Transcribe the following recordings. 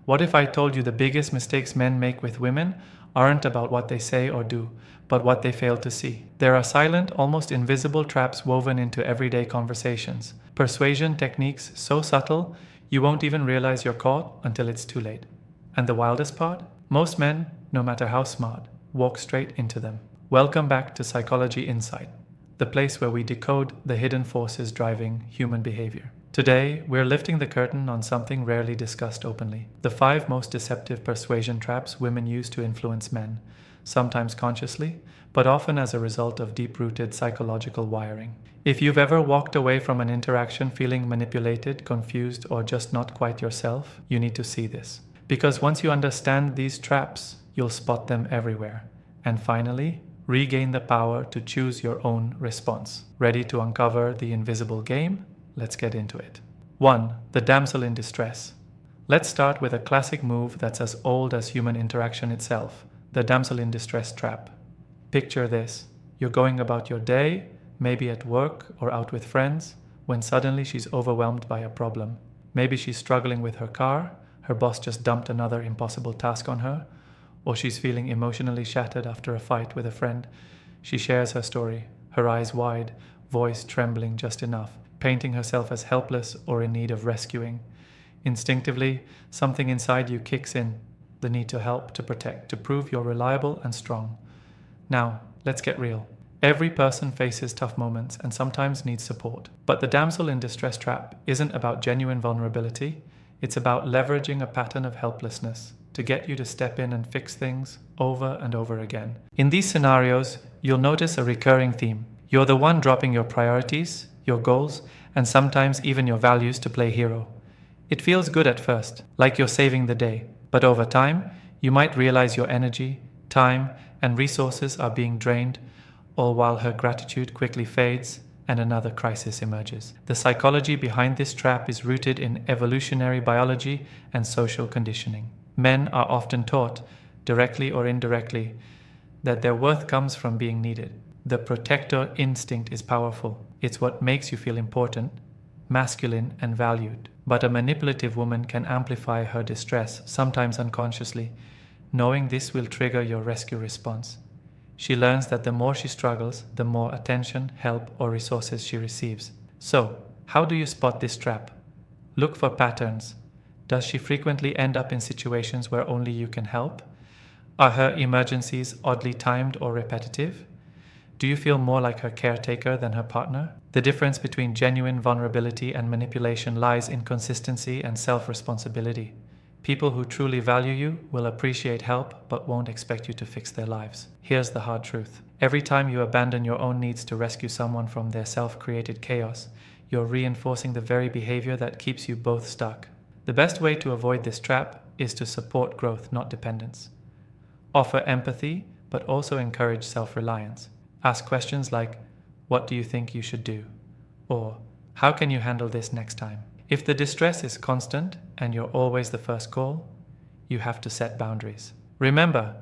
What if I told you the biggest mistakes men make with women aren't about what they say or do, but what they fail to see? There are silent, almost invisible traps woven into everyday conversations. Persuasion techniques so subtle, you won't even realize you're caught until it's too late. And the wildest part? Most men, no matter how smart, walk straight into them. Welcome back to Psychology Insight, the place where we decode the hidden forces driving human behavior. Today, we're lifting the curtain on something rarely discussed openly: the 5 most deceptive persuasion traps women use to influence men, sometimes consciously, but often as a result of deep-rooted psychological wiring. If you've ever walked away from an interaction feeling manipulated, confused, or just not quite yourself, you need to see this. Because once you understand these traps, you'll spot them everywhere. And finally, regain the power to choose your own response. Ready to uncover the invisible game? Let's get into it. 1. The damsel in distress. Let's start with a classic move that's as old as human interaction itself: the damsel in distress trap. Picture this: you're going about your day, maybe at work or out with friends, when suddenly she's overwhelmed by a problem. Maybe she's struggling with her car, her boss just dumped another impossible task on her, or she's feeling emotionally shattered after a fight with a friend. She shares her story, her eyes wide, voice trembling just enough, painting herself as helpless or in need of rescuing. Instinctively, something inside you kicks in: the need to help, to protect, to prove you're reliable and strong. Now, let's get real. Every person faces tough moments and sometimes needs support. But the damsel in distress trap isn't about genuine vulnerability. It's about leveraging a pattern of helplessness to get you to step in and fix things over and over again. In these scenarios, you'll notice a recurring theme. You're the one dropping your priorities, your goals, and sometimes even your values to play hero. It feels good at first, like you're saving the day, but over time, you might realize your energy, time, and resources are being drained, all while her gratitude quickly fades and another crisis emerges. The psychology behind this trap is rooted in evolutionary biology and social conditioning. Men are often taught, directly or indirectly, that their worth comes from being needed. The protector instinct is powerful. It's what makes you feel important, masculine, and valued. But a manipulative woman can amplify her distress, sometimes unconsciously. Knowing this will trigger your rescue response. She learns that the more she struggles, the more attention, help, or resources she receives. So, how do you spot this trap? Look for patterns. Does she frequently end up in situations where only you can help? Are her emergencies oddly timed or repetitive? Do you feel more like her caretaker than her partner? The difference between genuine vulnerability and manipulation lies in consistency and self-responsibility. People who truly value you will appreciate help but won't expect you to fix their lives. Here's the hard truth. Every time you abandon your own needs to rescue someone from their self-created chaos, you're reinforcing the very behavior that keeps you both stuck. The best way to avoid this trap is to support growth, not dependence. Offer empathy, but also encourage self-reliance. Ask questions like, "What do you think you should do?" Or, "How can you handle this next time?" If the distress is constant and you're always the first call, you have to set boundaries. Remember,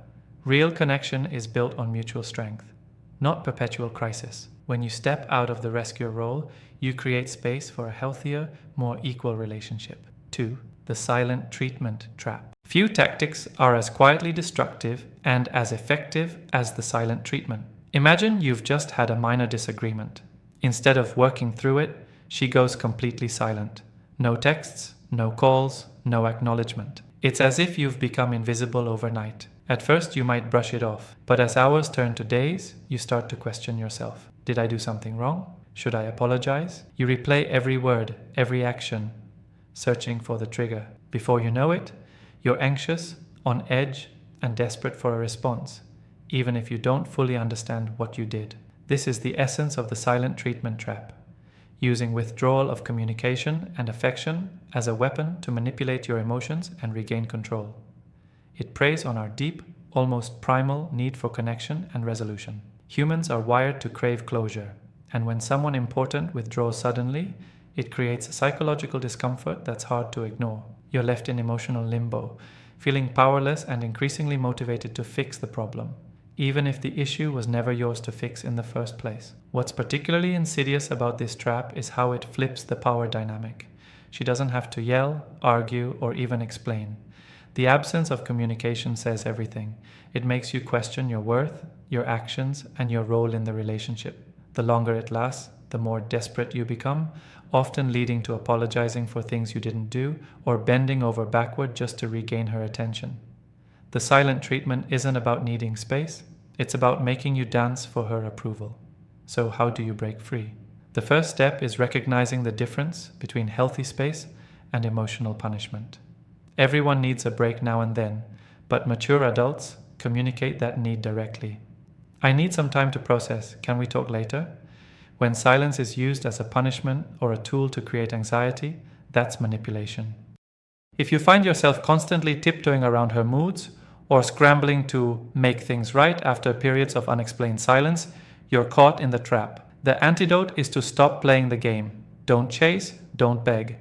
real connection is built on mutual strength, not perpetual crisis. When you step out of the rescuer role, you create space for a healthier, more equal relationship. 2. The silent treatment trap. Few tactics are as quietly destructive and as effective as the silent treatment. Imagine you've just had a minor disagreement. Instead of working through it, she goes completely silent. No texts, no calls, no acknowledgement. It's as if you've become invisible overnight. At first you might brush it off, but as hours turn to days, you start to question yourself. Did I do something wrong? Should I apologize? You replay every word, every action, searching for the trigger. Before you know it, you're anxious, on edge, and desperate for a response, even if you don't fully understand what you did. This is the essence of the silent treatment trap, using withdrawal of communication and affection as a weapon to manipulate your emotions and regain control. It preys on our deep, almost primal need for connection and resolution. Humans are wired to crave closure, and when someone important withdraws suddenly, it creates psychological discomfort that's hard to ignore. You're left in emotional limbo, feeling powerless and increasingly motivated to fix the problem, even if the issue was never yours to fix in the first place. What's particularly insidious about this trap is how it flips the power dynamic. She doesn't have to yell, argue, or even explain. The absence of communication says everything. It makes you question your worth, your actions, and your role in the relationship. The longer it lasts, the more desperate you become, often leading to apologizing for things you didn't do or bending over backward just to regain her attention. The silent treatment isn't about needing space, it's about making you dance for her approval. So how do you break free? The first step is recognizing the difference between healthy space and emotional punishment. Everyone needs a break now and then, but mature adults communicate that need directly. I need some time to process. Can we talk later? When silence is used as a punishment or a tool to create anxiety, that's manipulation. If you find yourself constantly tiptoeing around her moods or scrambling to make things right after periods of unexplained silence, you're caught in the trap. The antidote is to stop playing the game. Don't chase, don't beg.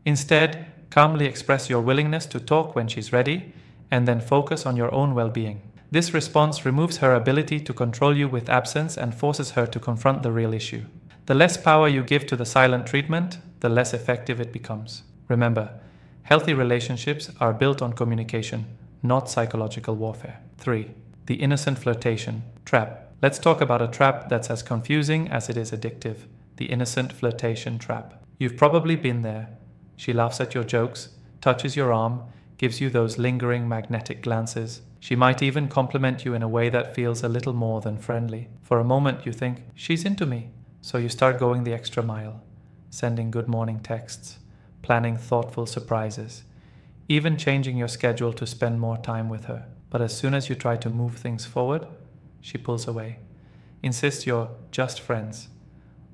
Instead, calmly express your willingness to talk when she's ready, and then focus on your own well-being. This response removes her ability to control you with absence and forces her to confront the real issue. The less power you give to the silent treatment, the less effective it becomes. Remember, healthy relationships are built on communication, not psychological warfare. 3. The innocent flirtation trap. Let's talk about a trap that's as confusing as it is addictive. The innocent flirtation trap. You've probably been there. She laughs at your jokes, touches your arm, gives you those lingering magnetic glances. She might even compliment you in a way that feels a little more than friendly. For a moment you think, she's into me. So you start going the extra mile, sending good morning texts, planning thoughtful surprises, even changing your schedule to spend more time with her. But as soon as you try to move things forward, she pulls away, insists you're just friends,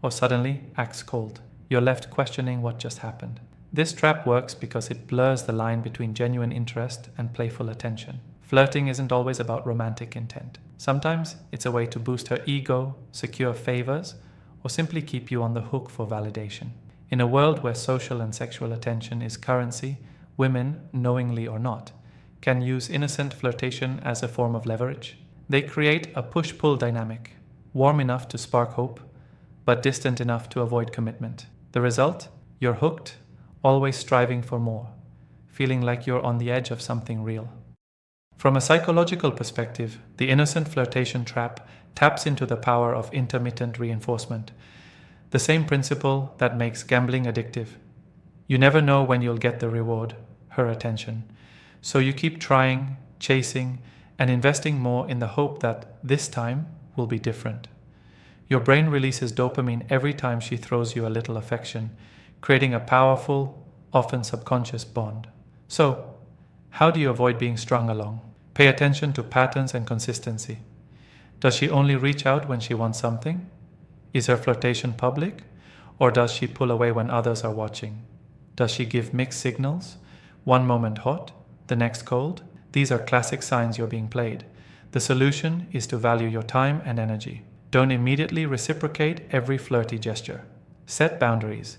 or suddenly acts cold. You're left questioning what just happened. This trap works because it blurs the line between genuine interest and playful attention. Flirting isn't always about romantic intent. Sometimes it's a way to boost her ego, secure favors, or simply keep you on the hook for validation. In a world where social and sexual attention is currency, women, knowingly or not, can use innocent flirtation as a form of leverage. They create a push-pull dynamic, warm enough to spark hope, but distant enough to avoid commitment. The result? You're hooked, always striving for more, feeling like you're on the edge of something real. From a psychological perspective, the innocent flirtation trap taps into the power of intermittent reinforcement, the same principle that makes gambling addictive. You never know when you'll get the reward, her attention, so you keep trying, chasing, and investing more in the hope that this time will be different. Your brain releases dopamine every time she throws you a little affection, creating a powerful, often subconscious bond. So, how do you avoid being strung along? Pay attention to patterns and consistency. Does she only reach out when she wants something? Is her flirtation public? Or does she pull away when others are watching? Does she give mixed signals? One moment hot, the next cold? These are classic signs you're being played. The solution is to value your time and energy. Don't immediately reciprocate every flirty gesture. Set boundaries.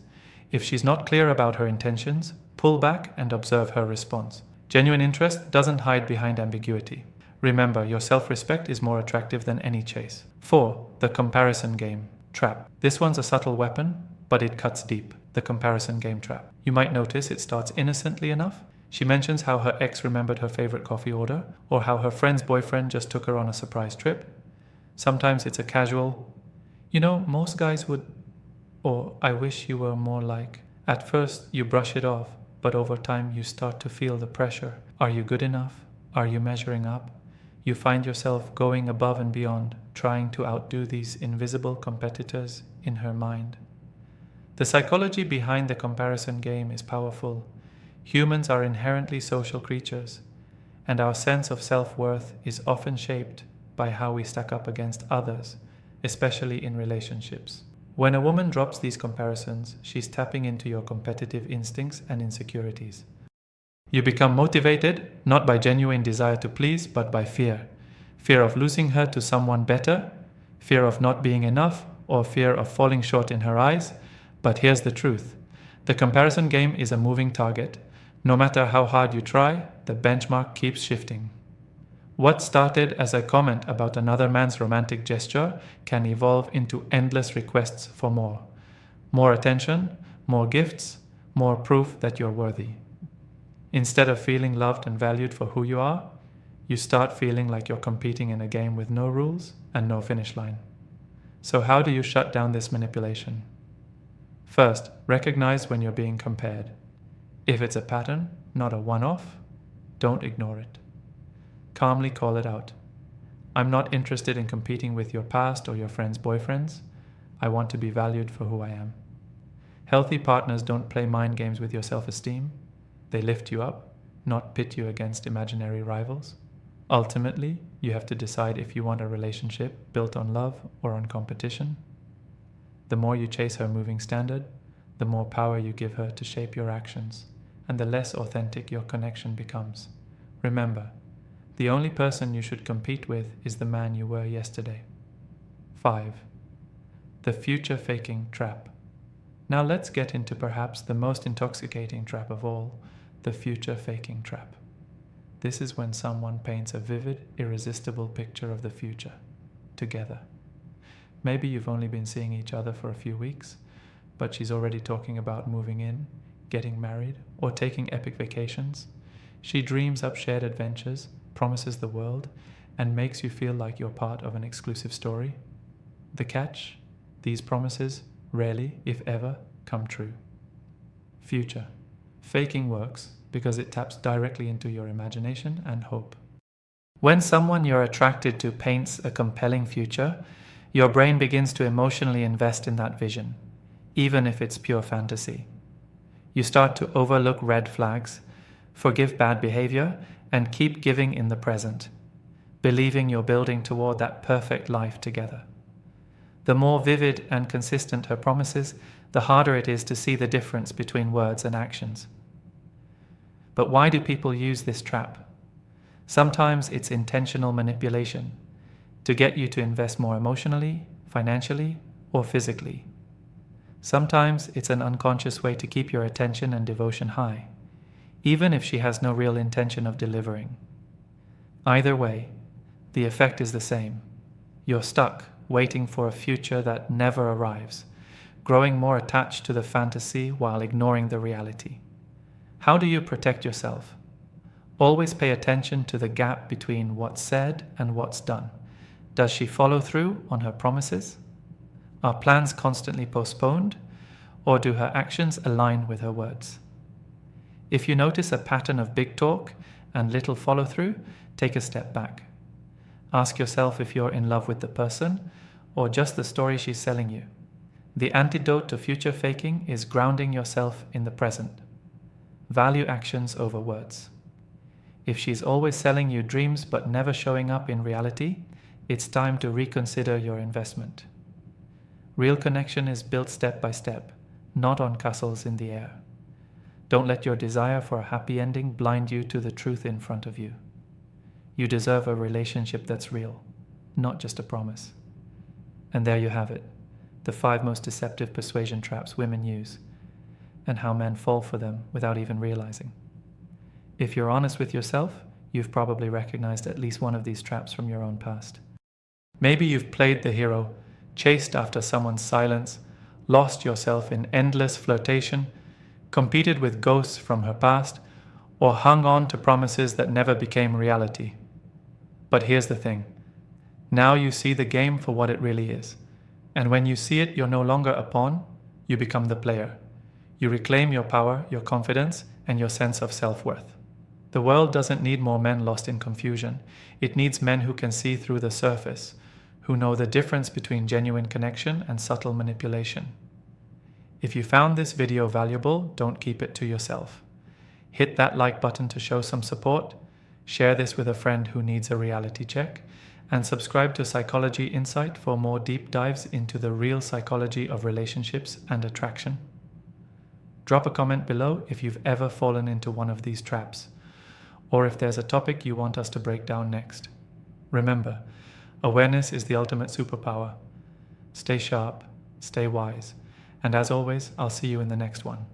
If she's not clear about her intentions, pull back and observe her response. Genuine interest doesn't hide behind ambiguity. Remember, your self-respect is more attractive than any chase. 4. The comparison game trap. This one's a subtle weapon, but it cuts deep. The comparison game trap. You might notice it starts innocently enough. She mentions how her ex remembered her favorite coffee order, or how her friend's boyfriend just took her on a surprise trip. Sometimes it's a casual, most guys would, or I wish you were more like. At first, you brush it off, but over time you start to feel the pressure. Are you good enough? Are you measuring up? You find yourself going above and beyond, trying to outdo these invisible competitors in her mind. The psychology behind the comparison game is powerful. Humans are inherently social creatures, and our sense of self-worth is often shaped by how we stack up against others, especially in relationships. When a woman drops these comparisons, she's tapping into your competitive instincts and insecurities. You become motivated not by genuine desire to please, but by fear. Fear of losing her to someone better, fear of not being enough, or fear of falling short in her eyes. But here's the truth. The comparison game is a moving target. No matter how hard you try, the benchmark keeps shifting. What started as a comment about another man's romantic gesture can evolve into endless requests for more. More attention, more gifts, more proof that you're worthy. Instead of feeling loved and valued for who you are, you start feeling like you're competing in a game with no rules and no finish line. So how do you shut down this manipulation? First, recognize when you're being compared. If it's a pattern, not a one-off, don't ignore it. Calmly call it out. I'm not interested in competing with your past or your friends' boyfriends. I want to be valued for who I am. Healthy partners don't play mind games with your self-esteem. They lift you up, not pit you against imaginary rivals. Ultimately, you have to decide if you want a relationship built on love or on competition. The more you chase her moving standard, the more power you give her to shape your actions, and the less authentic your connection becomes. Remember, the only person you should compete with is the man you were yesterday. 5. The future faking trap. Now let's get into perhaps the most intoxicating trap of all, the future faking trap. This is when someone paints a vivid, irresistible picture of the future, together. Maybe you've only been seeing each other for a few weeks, but she's already talking about moving in, getting married, or taking epic vacations. She dreams up shared adventures, promises the world, and makes you feel like you're part of an exclusive story. The catch? These promises rarely, if ever, come true. Future. Faking works because it taps directly into your imagination and hope. When someone you're attracted to paints a compelling future, your brain begins to emotionally invest in that vision, even if it's pure fantasy. You start to overlook red flags, forgive bad behavior, and keep giving in the present, believing you're building toward that perfect life together. The more vivid and consistent her promises, the harder it is to see the difference between words and actions. But why do people use this trap? Sometimes it's intentional manipulation to get you to invest more emotionally, financially, or physically. Sometimes it's an unconscious way to keep your attention and devotion high, even if she has no real intention of delivering. Either way, the effect is the same. You're stuck, waiting for a future that never arrives, growing more attached to the fantasy while ignoring the reality. How do you protect yourself? Always pay attention to the gap between what's said and what's done. Does she follow through on her promises? Are plans constantly postponed, or do her actions align with her words? If you notice a pattern of big talk and little follow-through, take a step back. Ask yourself if you're in love with the person or just the story she's selling you. The antidote to future faking is grounding yourself in the present. Value actions over words. If she's always selling you dreams but never showing up in reality, it's time to reconsider your investment. Real connection is built step by step, not on castles in the air. Don't let your desire for a happy ending blind you to the truth in front of you. You deserve a relationship that's real, not just a promise. And there you have it, the 5 most deceptive persuasion traps women use, and how men fall for them without even realizing. If you're honest with yourself, you've probably recognized at least one of these traps from your own past. Maybe you've played the hero, chased after someone's silence, lost yourself in endless flirtation, competed with ghosts from her past, or hung on to promises that never became reality. But here's the thing. Now you see the game for what it really is. And when you see it, you're no longer a pawn, you become the player. You reclaim your power, your confidence, and your sense of self-worth. The world doesn't need more men lost in confusion. It needs men who can see through the surface, who know the difference between genuine connection and subtle manipulation. If you found this video valuable, don't keep it to yourself. Hit that like button to show some support, share this with a friend who needs a reality check, and subscribe to Psychology Insight for more deep dives into the real psychology of relationships and attraction. Drop a comment below if you've ever fallen into one of these traps, or if there's a topic you want us to break down next. Remember, awareness is the ultimate superpower. Stay sharp, stay wise, and as always, I'll see you in the next one.